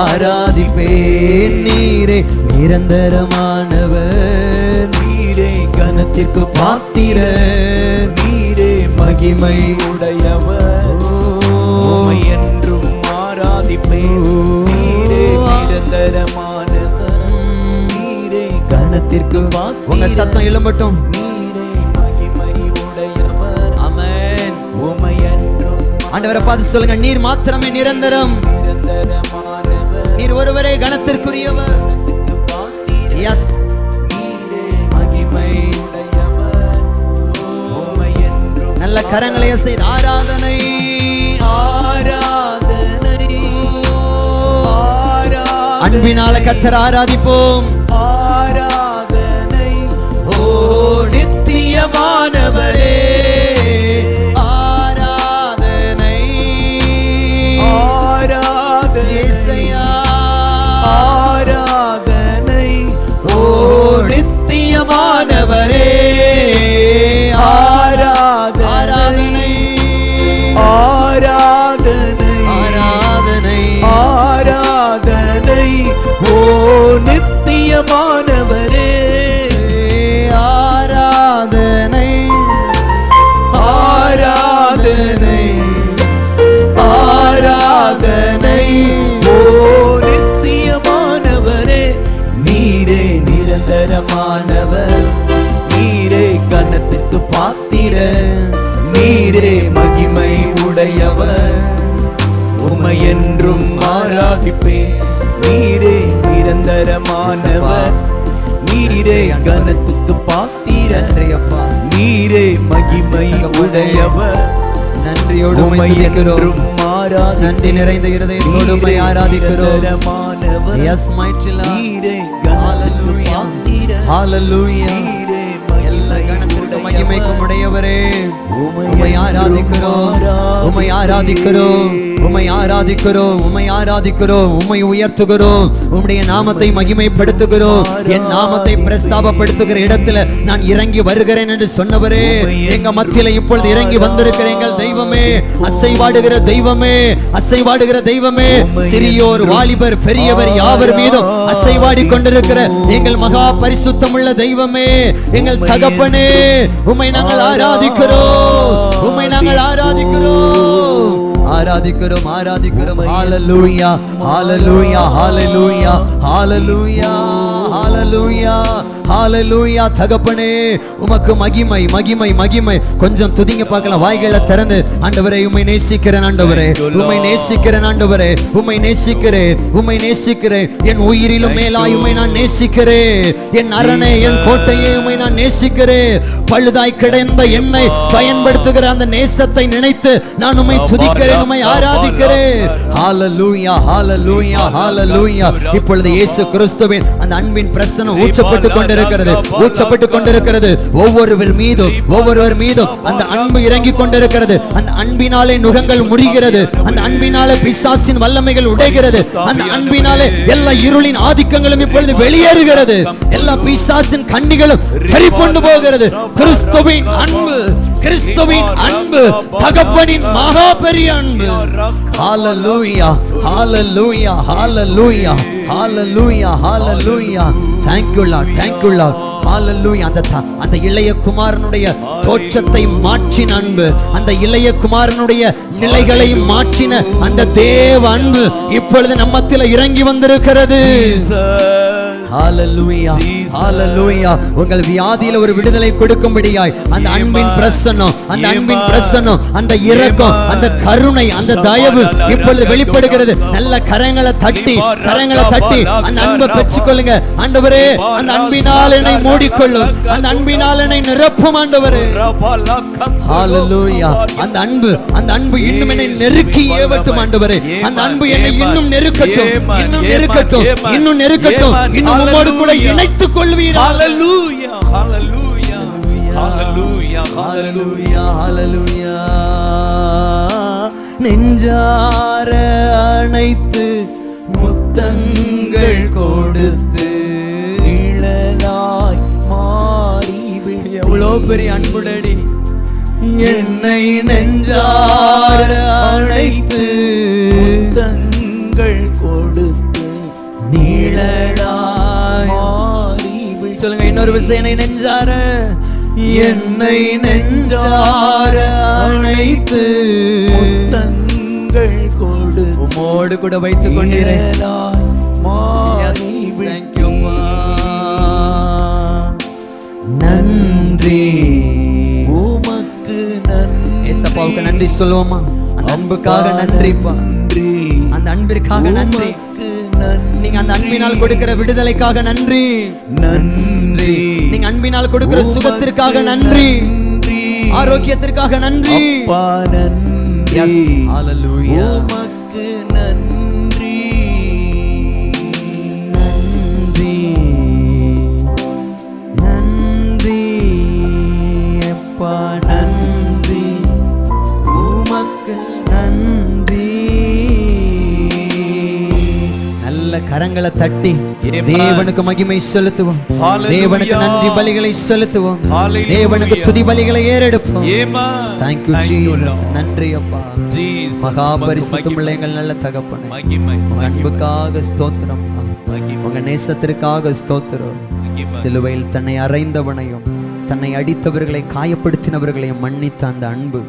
ஆராதிப்பேன். நீரே நிரந்தரமானவர், நீரே கனத்திற்கு பாத்திர, நீரே மகிமை உடையவர், உம்மை என்றும் ஆராதிப்பேன். நீரே நிரந்தரமானவர், நீரே கனத்திற்கு பாத்திர. உங்க சத்தம் எழும்பட்டும். நீரே மகிமை உடையவர். ஆண்டவரை பார்த்து சொல்லுங்க, நீர் மாத்திரமே நிரந்தரம், நீர் ஒருவரே கனத்திற்குரியவர். எஸ், நல்ல கரங்களை செய்து ஆராதனை அன்பினால கர்த்தர் ஆராதிப்போம். ஆராதனை ஓ நித்தியமானவரே, ஆராதனை இயேசையா, ஆராதனை ஓ நித்தியமானவரே, ஆராதனை ஆராதனை ஆராதனை ஆராதனை ஓ நித்தியமானவரே, ஆராதனை ஆராதனை ஆராதனை ஓ நித்தியமானவரே, நீரே நிரந்தரமானவர், நீரே கனத்துக்கு பாத்திர, நீரே மகிமை உடையவர், உம்மை என்றும் ஆராதிப்பேன். நீரே நிரந்தரமானவர், நீரே கனத்துக்கு பாத்திர, நீரே மகிமை உடையவர், நன்றியோடு உம்மை என்றும் ஆராதிப்பேன். நன்றி நிறைந்த இருதயத்தோடு உம்மை ஆராதிக்கிறோம். எஸ் மைட்டி லார்ட், நீரே கனத்துக்கு பாத்திர, ஹalleluya, எல்லா கனத்திற்கும் மகிமைக்கும் உடையவரே, உம்மை ஆராதிக்கிறோம், உம்மை ஆராதிக்கிறோம், உம்மை ஆராதிக்கிறோம், உம்மை ஆராதிக்கிறோம், உம்மை உயர்த்துகிறோம், உம்முடைய நாமத்தை மகிமைப்படுத்துகிறோம். என் நாமத்தை பிரஸ்தாபப்படுத்துகிற இடத்துல நான் இறங்கி வருகிறேன் என்று சொன்னவரே, எங்க மத்தியில இப்பொழுது இறங்கி வந்திருக்கிற எங்கள் தெய்வமே, அசைவாடுகிற தெய்வமே, அசைவாடுகிற தெய்வமே, சிறியோர் வாலிபர் பெரியவர் யாவர் மீதும் அசைவாடி கொண்டிருக்கிற எங்கள் மகா பரிசுத்தமுள்ள தெய்வமே, எங்கள் தகப்பனே, உம்மை நாங்கள் ஆராதிக்கிறோம், உம்மை நாங்கள் ஆராதிக்கிறோம், ஆராதிக்கிறோம், ஆராதிக்கிறோம். ஹalleluya, ஹalleluya, ஹalleluya, ஹalleluya, ஹalleluya, ஹalleluya. தகப்பனே, உமக்கு மகிமை, மகிமை, மகிமை. கொஞ்சம் துதிங்க பார்க்கலாம், வாய்களை திறந்து. ஆண்டவரே, உம்மை நேசிக்கிறேன், ஆண்டவரே, உம்மை நேசிக்கிறேன், ஆண்டவரே, உம்மை நேசிக்கிறேன், உம்மை நேசிக்கிறேன், என் உயிரிலும் மேலாய் உம்மை நான் நேசிக்கிறேன், என் அரணே, என் கோட்டையே, உம்மை நான் நேசிக்கிறேன். பழுதாய் கிடந்த என்னை பயன்படுத்துகிற அந்த நேசத்தை நினைத்து நான் உம்மை துதிக்கிறேன், உம்மை ஆராதிக்கிறேன். ஹalleluya, ஹalleluya, ஹalleluya. இப்பொழுது இயேசு கிறிஸ்துவின் அந்த அன்பின் பிரசன்னம் ஊற்றப்பட்டு கொண்டிருக்கிறது, ஊற்றப்பட்டு கொண்டிருக்கிறது. ஒவ்வொருவர் மீதும் அந்த அன்பு இறங்கி கொண்டிருக்கிறது. அந்த அன்பினாலே நுகங்கள் முறிகிறது, அந்த அன்பினாலே பிசாசின் வல்லமைகள் உடைகிறது, அந்த அன்பினாலே எல்லா இருளின் ஆதிக்கங்களும் இப்பொழுது வெளியேறுகிறது, எல்லா பிசாசின் கண்ணிகளும் தெரிக்கொண்டு போகிறது. கிறிஸ்துவின் அன்பு, கிறிஸ்துவின் அன்பு, தகப்பனின் மகா பெரிய அன்பு. ஹalleluya, ஹalleluya, ஹalleluya, ஹalleluya, ஹalleluya. Thank you Lord, thank you Lord. ஹalleluya. அந்த இளைய குமாரனுடைய தோற்றத்தை மாற்றின அன்பு, அந்த இளைய குமாரனுடைய நிலைகளை மாற்றின அந்த தேவ அன்பு இப்பொழுது நம்மத்தில இறங்கி வந்திருக்கிறது. ஹalleluya, ஹalleluya. உங்கள் வியாதியில ஒரு விடுதலை கொடுக்கும்படியாய் அந்த அன்பின் பிரசன்னம், அந்த அன்பின் பிரசன்னம், அந்த இரக்கம், அந்த கருணை, அந்த தயவு இப்பொழுது வெளிப்படுகிறது. நல்ல கரங்களை தட்டி அந்த அன்பை பெற்றுக்கொள்ளுங்க. ஆண்டவரே, அந்த அன்பினால் என்னை மூடிக்கொள்ளும், அந்த அன்பினால் என்னை நிரப்பும் ஆண்டவரே. ஹalleluya. அந்த அன்பு இன்னும் என்னை நெருக்கி ஏவட்டும் ஆண்டவரே. அந்த அன்பு என்னை இன்னும் நெருக்கட்டும், இன்னும் நெருக்கட்டும், இன்னும் நெருக்கட்டும், இன்னும் உம்மோடு கூட இணைத்துக் கொள்வீர். ஹalleluya, ஹalleluya, ஹalleluya, ஹalleluya, ஹalleluya. நெஞ்சார அணைத்து முத்தங்கள் கொடுத்து நிழலாய் மாறி எவ்வளோ பெரிய அன்புடடி. என்னை நெஞ்சார அணைத்து முத்தங்கள் கொடுத்து நிழலாய் மாறி. சொல்லுங்க இன்னொரு விஷயம், என்னை நெஞ்சார, என்னை நெஞ்சார அணைத்து முத்தங்கள் கொடு உம்மோடு கூட வைத்துக் கொண்டிருக்கிறேன். நன்றி உமக்கு, நன்றி. ஏசப்பாவுக்கு நன்றி சொல்லுவோமா? அந்த அன்புக்காக நன்றிப்பா. அந்த அன்பிற்காக நன்றி. நீங்க அந்த அன்பினால் கொடுக்கிற விடுதலைக்காக நன்றி. நன்றி. நீங்க அன்பினால் கொடுக்கிற சுகத்திற்காக நன்றி. ஆரோக்கியத்திற்காக நன்றி. அப்பா நன்றி. Yes, hallelujah. உமக்கு நன்றி. நன்றி நன்றி அப்பா நன்றி. உமக்கு நன்றி. நல்ல கரங்களை தட்டி தேவனுக்கு மகிமை செலுத்துவோம். தேவனுக்கு நன்றி பலிகளை செலுத்துவோம். தேவனுக்கு துதி பலிகளை ஏறெடுப்போம். Thank you Jesus. நன்றி அப்பா. மகா பரிசுத்தமுள்ள எங்கள் நல்ல தகப்பனே, உங்க அன்புக்காக ஸ்தோத்திரம். உங்க நேசத்திற்காக ஸ்தோத்திரம். சிலுவையில் தன்னை அறைந்தவனையும் தன்னை அடித்தவர்களை காயப்படுத்தினவர்களையும் மன்னித்த அந்த அன்பு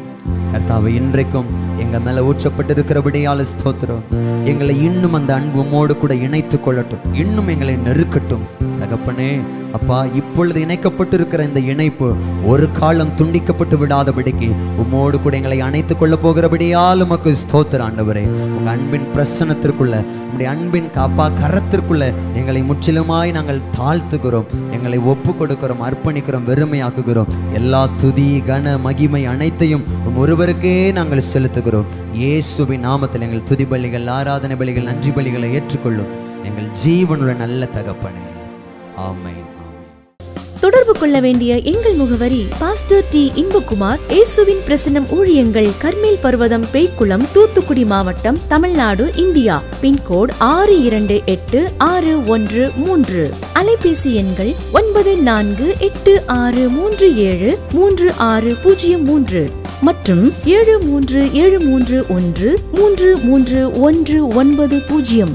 கர்த்தாவே இன்றைக்கும் எங்க மேல ஊற்றப்பட்டிருக்கிறபடியால் ஸ்தோத்திரம். எங்களை இன்னும் அந்த அன்பு உம்மோடு கூட இணைத்துக் கொள்ளட்டும். இன்னும் எங்களை நெருக்கட்டும் தகப்பனே. அப்பா, இப்பொழுது இணைக்கப்பட்டிருக்கிற இந்த இணைப்பு ஒரு காலம் துண்டிக்கப்பட்டு விடாதபடிக்கு உம்மோடு கூட எங்களை அணைத்துக் கொள்ள போகிறபடியால் உமக்கு ஸ்தோத்திரம் ஆண்டவரே. உங்க அன்பின் பிரசன்னத்திற்குள்ள, உங்களுடைய அன்பின் அப்பா கரத்திற்குள்ள எங்களை முற்றிலுமாய் நாங்கள் தாழ்த்துகிறோம். எங்களை ஒப்பு கொடுக்கிறோம், அர்ப்பணிக்கிறோம், வெறுமையாக்குகிறோம். எல்லா துதி கன மகிமை அனைத்தையும் ஒருவருக்கே நாங்கள் செலுத்துகிறோம். இயேசுவின் நாமத்தில் எங்கள் துதி பலிகள், ஆராதனை பலிகள், நன்றி பலிகளை ஏற்றுக்கொள்ளும் எங்கள் ஜீவனுள்ள நல்ல தகப்பனே. ஆமென். தொடர்பு கொள்ள வேண்டிய எங்கள் முகவரி: பாஸ்டர் டி. இன்பகுமார், இயேசுவின் பிரசன்னம் ஊழியங்கள், கர்மேல் பர்வதம், பேய்க்குளம், தூத்துக்குடி மாவட்டம், தமிழ்நாடு, இந்தியா. பின்கோடு 642613. அலைபேசி எண்கள் 9486373603 மற்றும் 7373133190.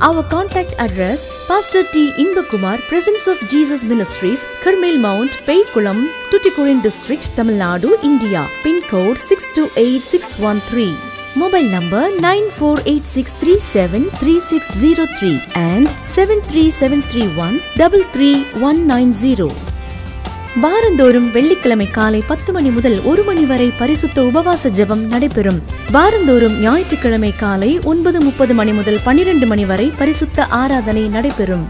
Our contact address: Pastor T. Inbakumar, Presence of Jesus Ministries, Karmel Mount, Peikulam, Tuticorin District, Tamil Nadu, India. Pin code 628613. Mobile number 9486373603 and 73731 வாரந்தோறும் வெள்ளிக்கிழமை காலை 10 மணி முதல் 1 மணி வரை பரிசுத்த உபவாச ஜெபம் நடைபெறும். வாரந்தோறும் ஞாயிற்றுக்கிழமை காலை 9:30 மணி முதல் 12 மணி வரை பரிசுத்த ஆராதனை நடைபெறும்.